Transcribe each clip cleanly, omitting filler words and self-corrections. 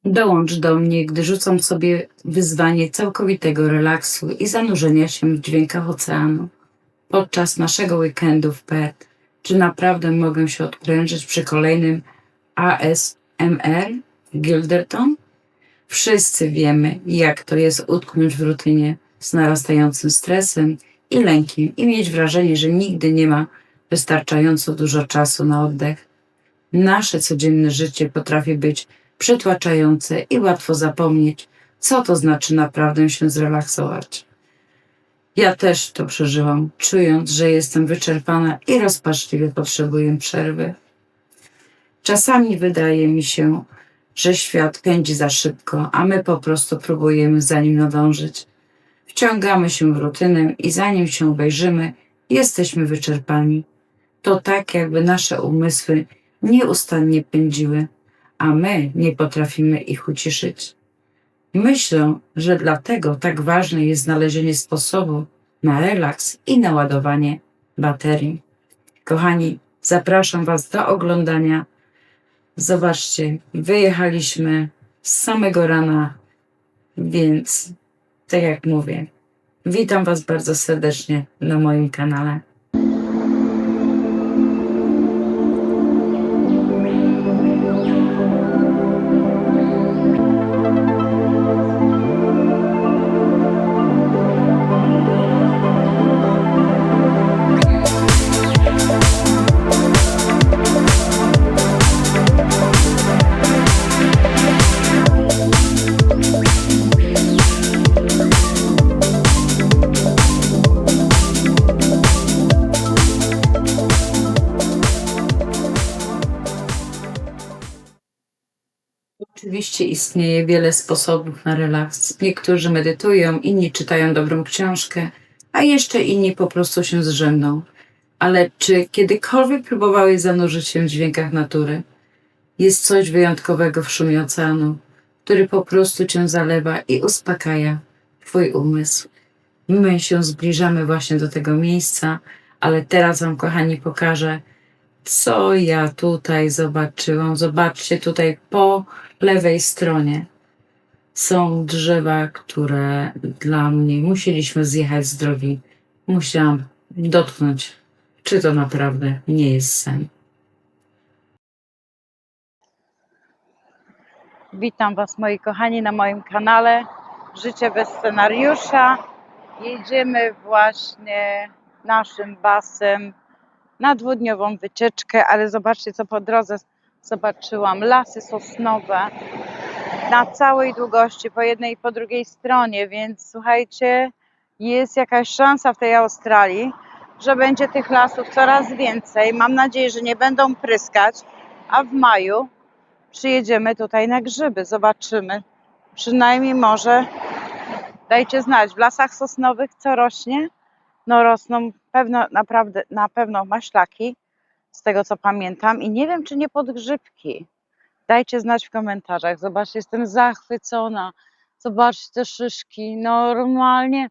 Dołącz do mnie, gdy rzucam sobie wyzwanie całkowitego relaksu i zanurzenia się w dźwiękach oceanu. Podczas naszego weekendu w Perth, czy naprawdę mogę się odprężyć przy kolejnym ASMR w Gilderton? Wszyscy wiemy, jak to jest utknąć w rutynie z narastającym stresem i lękiem i mieć wrażenie, że nigdy nie ma wystarczająco dużo czasu na oddech. Nasze codzienne życie potrafi być przytłaczające i łatwo zapomnieć, co to znaczy naprawdę się zrelaksować. Ja też to przeżyłam, czując, że jestem wyczerpana i rozpaczliwie potrzebuję przerwy. Czasami wydaje mi się, że świat pędzi za szybko, a my po prostu próbujemy za nim nadążyć. Wciągamy się w rutynę i zanim się obejrzymy, jesteśmy wyczerpani. To tak, jakby nasze umysły nieustannie pędziły, a my nie potrafimy ich uciszyć. Myślę, że dlatego tak ważne jest znalezienie sposobu na relaks i naładowanie baterii. Kochani, zapraszam Was do oglądania. Zobaczcie, wyjechaliśmy z samego rana, więc tak jak mówię, witam Was bardzo serdecznie na moim kanale. Oczywiście istnieje wiele sposobów na relaks. Niektórzy medytują, inni czytają dobrą książkę, a jeszcze inni po prostu się zdrzemną. Ale czy kiedykolwiek próbowały zanurzyć się w dźwiękach natury? Jest coś wyjątkowego w szumie oceanu, który po prostu cię zalewa i uspokaja twój umysł. My się zbliżamy właśnie do tego miejsca, ale teraz Wam, kochani, pokażę, co ja tutaj zobaczyłam. Zobaczcie, tutaj po lewej stronie są drzewa, które dla mnie musieliśmy zjechać z drogi. Musiałam dotknąć, czy to naprawdę nie jest sen. Witam Was, moi kochani, na moim kanale Życie bez scenariusza. Jedziemy właśnie naszym basem na dwudniową wycieczkę, ale zobaczcie, co po drodze zobaczyłam. Lasy sosnowe na całej długości, po jednej i po drugiej stronie, więc słuchajcie, jest jakaś szansa w tej Australii, że będzie tych lasów coraz więcej. Mam nadzieję, że nie będą pryskać, a w maju przyjedziemy tutaj na grzyby, zobaczymy. Przynajmniej może dajcie znać, w lasach sosnowych co rośnie? No rosną naprawdę, na pewno maślaki, z tego co pamiętam, i nie wiem, czy nie podgrzybki. Dajcie znać w komentarzach. Zobaczcie, jestem zachwycona. Zobaczcie te szyszki, normalnie.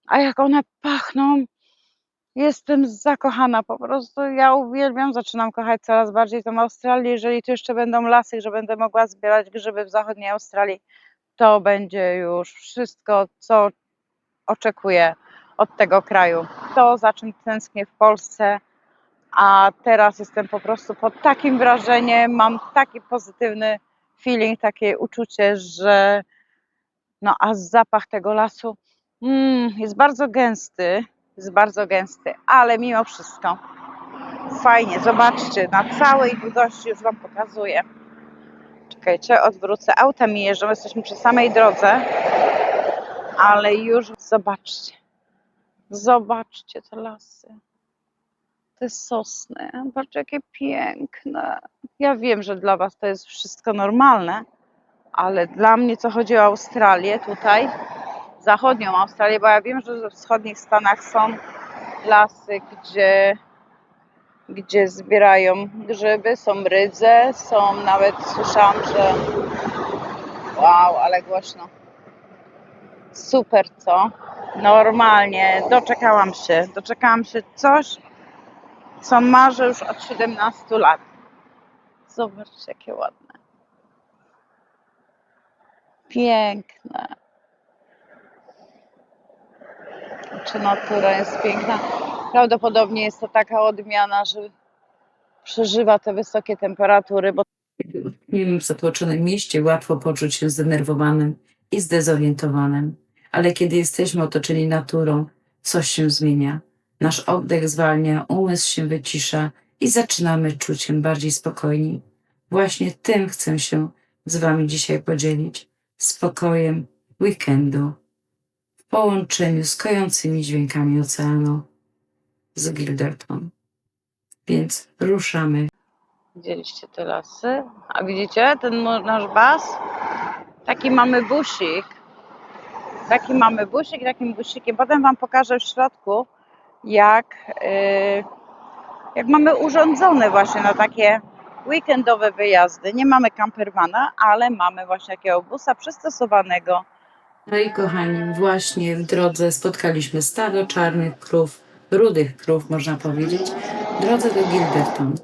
A jak one pachną, jestem zakochana po prostu. Ja uwielbiam, zaczynam kochać coraz bardziej tą Australię. Jeżeli tu jeszcze będą lasy, że będę mogła zbierać grzyby w zachodniej Australii, to będzie już wszystko, co oczekuję od tego kraju. To, za czym tęsknię w Polsce, a teraz jestem po prostu pod takim wrażeniem, mam taki pozytywny feeling, takie uczucie, że a zapach tego lasu jest bardzo gęsty, ale mimo wszystko fajnie. Zobaczcie, na całej długości już Wam pokazuję. Czekajcie, odwrócę. Auta mi jeżdżą, jesteśmy przy samej drodze, ale już zobaczcie te lasy, te sosny. Patrzcie, jakie piękne. Ja wiem, że dla Was to jest wszystko normalne, ale dla mnie, co chodzi o Australię tutaj, zachodnią Australię, bo ja wiem, że we wschodnich Stanach są lasy, gdzie zbierają grzyby, są rydze, są nawet, słyszałam, że wow, ale głośno. Super, co? Normalnie, doczekałam się coś, co marzę już od 17 lat. Zobaczcie, jakie ładne. Piękne. Czy natura jest piękna? Prawdopodobnie jest to taka odmiana, że przeżywa te wysokie temperatury, bo Kiedy utkniemy w zatłoczonym mieście, łatwo poczuć się zdenerwowanym i zdezorientowanym. Ale kiedy jesteśmy otoczeni naturą, coś się zmienia. Nasz oddech zwalnia, umysł się wycisza i zaczynamy czuć się bardziej spokojni. Właśnie tym chcę się z Wami dzisiaj podzielić. Spokojem weekendu w połączeniu z kojącymi dźwiękami oceanu z Gilderton. Więc ruszamy. widzieliście te lasy? A widzicie ten nasz bas? Taki mamy busik. Takim busikiem. Potem Wam pokażę w środku, jak mamy urządzone właśnie na takie weekendowe wyjazdy. Nie mamy campervana, ale mamy właśnie takiego busa przystosowanego. No i kochani, właśnie w drodze spotkaliśmy stado czarnych krów, rudych krów można powiedzieć, w drodze do Gilderton.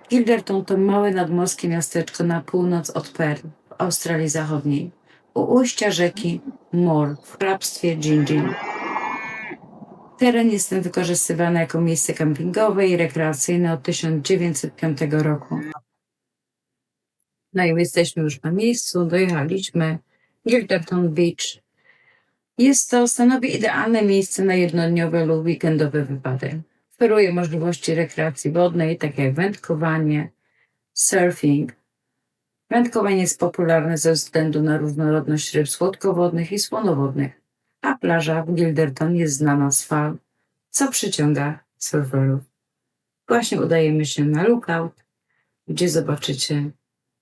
Gilderton to małe nadmorskie miasteczko na północ od Perth w Australii Zachodniej, u ujścia rzeki Moore w hrabstwie Gingin. Teren jest ten wykorzystywany jako miejsce kampingowe i rekreacyjne od 1905 roku. No i jesteśmy już na miejscu, dojechaliśmy. Gilderton Beach. Stanowi idealne miejsce na jednodniowe lub weekendowe wypady. Oferuje możliwości rekreacji wodnej, takie jak wędkowanie, surfing. Wędkowanie jest popularne ze względu na różnorodność ryb słodkowodnych i słonowodnych, a plaża w Gilderton jest znana z fal, co przyciąga surferów. Właśnie udajemy się na Lookout, gdzie zobaczycie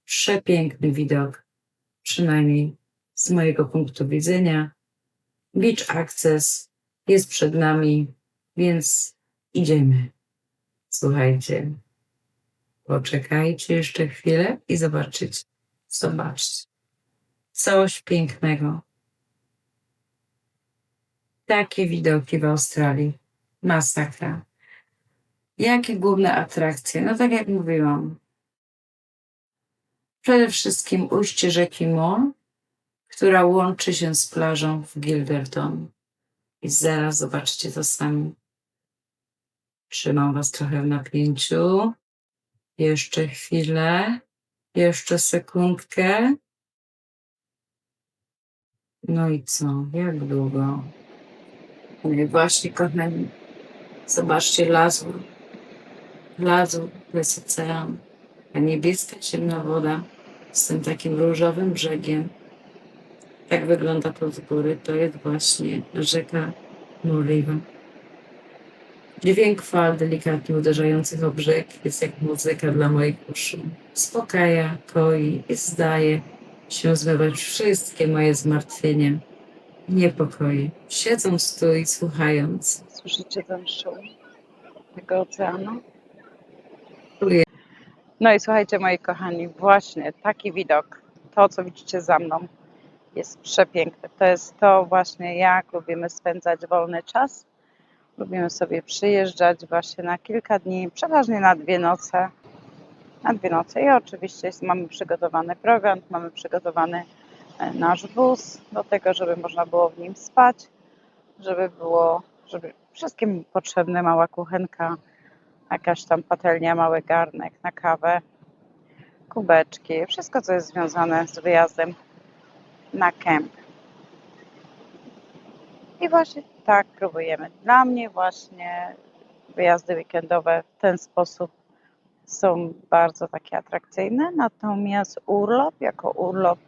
przepiękny widok, przynajmniej z mojego punktu widzenia. Beach Access jest przed nami, więc idziemy. Słuchajcie, poczekajcie jeszcze chwilę i zobaczycie. Zobaczcie. Coś pięknego. Takie widoki w Australii. Masakra. Jakie główne atrakcje? No tak jak mówiłam. Przede wszystkim ujście rzeki Moore, która łączy się z plażą w Gilderton. I zaraz zobaczcie to sami. Trzymam Was trochę w napięciu. Jeszcze chwilę. Jeszcze sekundkę. No i co? Jak długo? No i właśnie, kochani, zobaczcie lazur. Lazur to jest ocean. A niebieska, ciemna woda z tym takim różowym brzegiem. Tak wygląda to z góry. To jest właśnie rzeka Moore. Dźwięk fal delikatnie uderzających o brzeg jest jak muzyka dla moich uszu. Uspokaja, koi i zdaje się zmywać wszystkie moje zmartwienia, niepokoje. Siedząc tu i słuchając, Słyszycie ten szum tego oceanu? czuję. No i słuchajcie, moi kochani, właśnie taki widok, to co widzicie za mną, jest przepiękne. To jest to właśnie, jak lubimy spędzać wolny czas. Lubimy sobie przyjeżdżać właśnie na kilka dni, przeważnie na 2 noce. Na 2 noce i oczywiście mamy przygotowany program, mamy przygotowany nasz wóz do tego, żeby można było w nim spać, żeby wszystkim potrzebne, mała kuchenka, jakaś tam patelnia, mały garnek na kawę, kubeczki, wszystko co jest związane z wyjazdem na kemp. I właśnie tak próbujemy. Dla mnie właśnie wyjazdy weekendowe w ten sposób są bardzo takie atrakcyjne, natomiast urlop jako urlop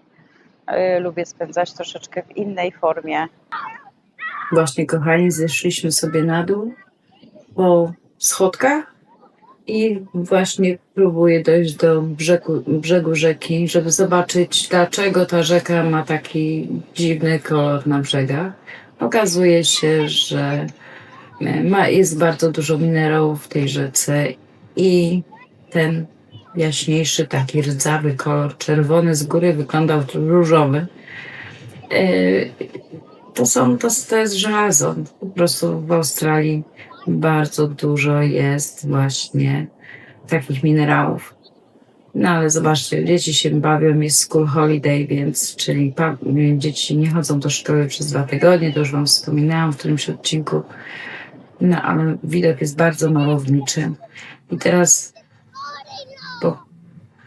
lubię spędzać troszeczkę w innej formie. Właśnie, kochani, zeszliśmy sobie na dół po schodkach i właśnie próbuję dojść do brzegu rzeki, żeby zobaczyć, dlaczego ta rzeka ma taki dziwny kolor na brzegach. Okazuje się, że jest bardzo dużo minerałów w tej rzece i ten jaśniejszy, taki rdzawy kolor, czerwony z góry wyglądał różowy. To jest żelazo. Po prostu w Australii bardzo dużo jest właśnie takich minerałów. No ale zobaczcie, dzieci się bawią, jest school holiday, więc czyli dzieci nie chodzą do szkoły przez 2 tygodnie, to już Wam wspominałam w którymś odcinku. No ale widok jest bardzo malowniczy. I teraz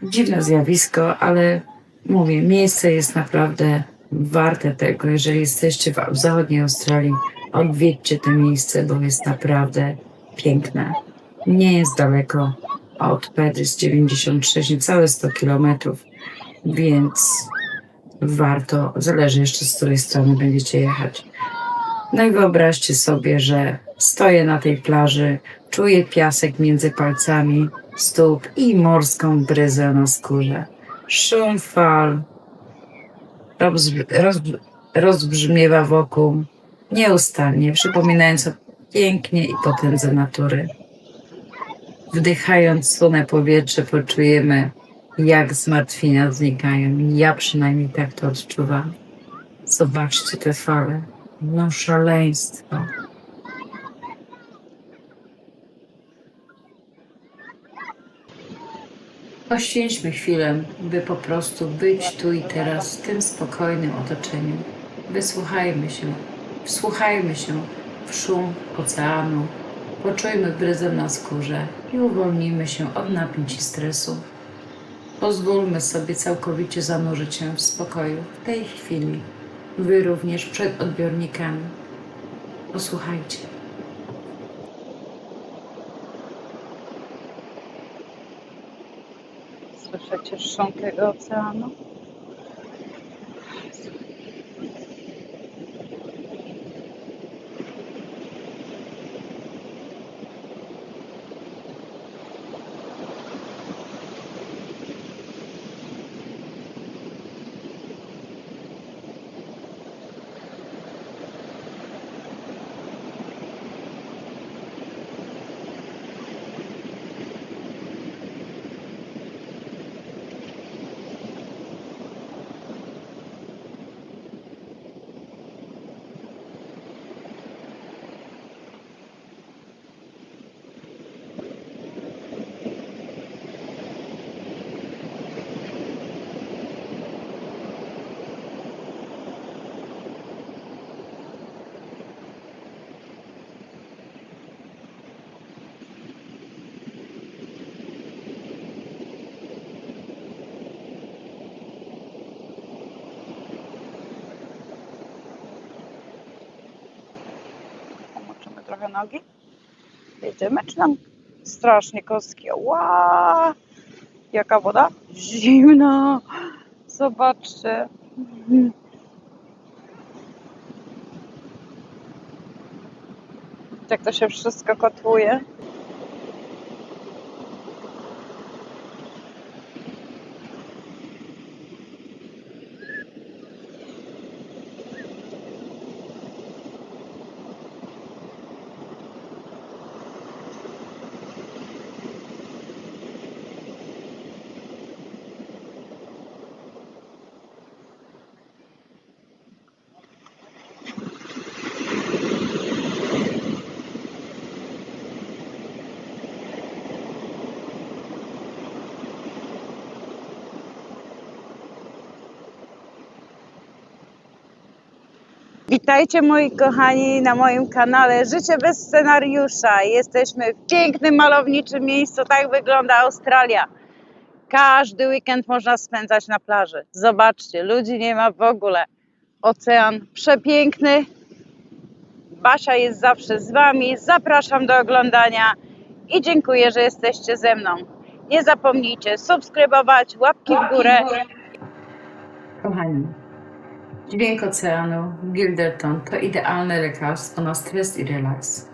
dziwne zjawisko, ale mówię, miejsce jest naprawdę warte tego. Jeżeli jesteście w zachodniej Australii, odwiedźcie to miejsce, bo jest naprawdę piękne. Nie jest daleko od Perth, jest 96, niecałe 100 kilometrów, więc warto, zależy jeszcze z której strony będziecie jechać. No i wyobraźcie sobie, że stoję na tej plaży, czuję piasek między palcami stóp i morską bryzę na skórze. Szum fal rozbrzmiewa wokół nieustannie, przypominając o pięknie i potędze natury. Wdychając słone powietrze, poczujemy, jak zmartwienia znikają. Ja przynajmniej tak to odczuwam. Zobaczcie te fale. No szaleństwo. Poświęćmy chwilę, by po prostu być tu i teraz w tym spokojnym otoczeniu. Wsłuchajmy się w szum oceanu, poczujmy bryzę na skórze i uwolnijmy się od napięć i stresu. Pozwólmy sobie całkowicie zanurzyć się w spokoju w tej chwili. Wy również przed odbiornikami. Posłuchajcie. Słyszycie szum tego oceanu? Pomoczymy trochę nogi. Jedziemy, czy nam strasznie kostki? Ła! Jaka woda? Zimna! Zobaczcie. Jak to się wszystko kotłuje. Witajcie moi kochani na moim kanale Życie bez scenariusza. Jesteśmy w pięknym, malowniczym miejscu. Tak wygląda Australia. Każdy weekend można spędzać na plaży. Zobaczcie, ludzi nie ma w ogóle. Ocean przepiękny. Basia jest zawsze z Wami. Zapraszam do oglądania i dziękuję, że jesteście ze mną. Nie zapomnijcie subskrybować, łapki w górę. Kochani, dźwięk oceanu w Gilderton to idealne lekarstwo na stres i relaks.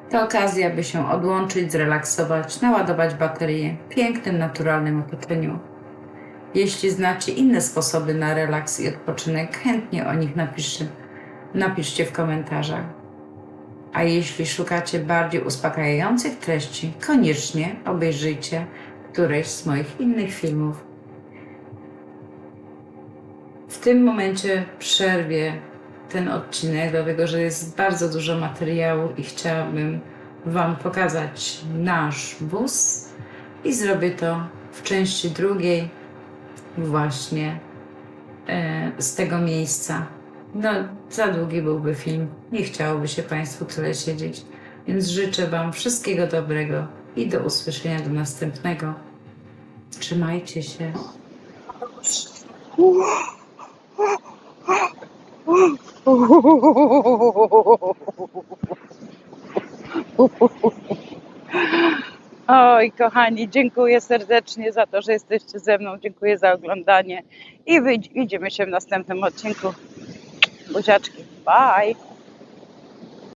To okazja, by się odłączyć, zrelaksować, naładować baterie w pięknym, naturalnym otoczeniu. Jeśli znacie inne sposoby na relaks i odpoczynek, chętnie o nich napiszcie w komentarzach. A jeśli szukacie bardziej uspokajających treści, koniecznie obejrzyjcie któreś z moich innych filmów. W tym momencie przerwię ten odcinek, dlatego że jest bardzo dużo materiału i chciałabym Wam pokazać nasz bus i zrobię to w części drugiej właśnie z tego miejsca. No, za długi byłby film, nie chciałoby się Państwu tyle siedzieć, więc życzę Wam wszystkiego dobrego i do usłyszenia do następnego. Trzymajcie się. Oj, kochani, dziękuję serdecznie za to, że jesteście ze mną. Dziękuję za oglądanie i widzimy się w następnym odcinku. Buziaczki, bye!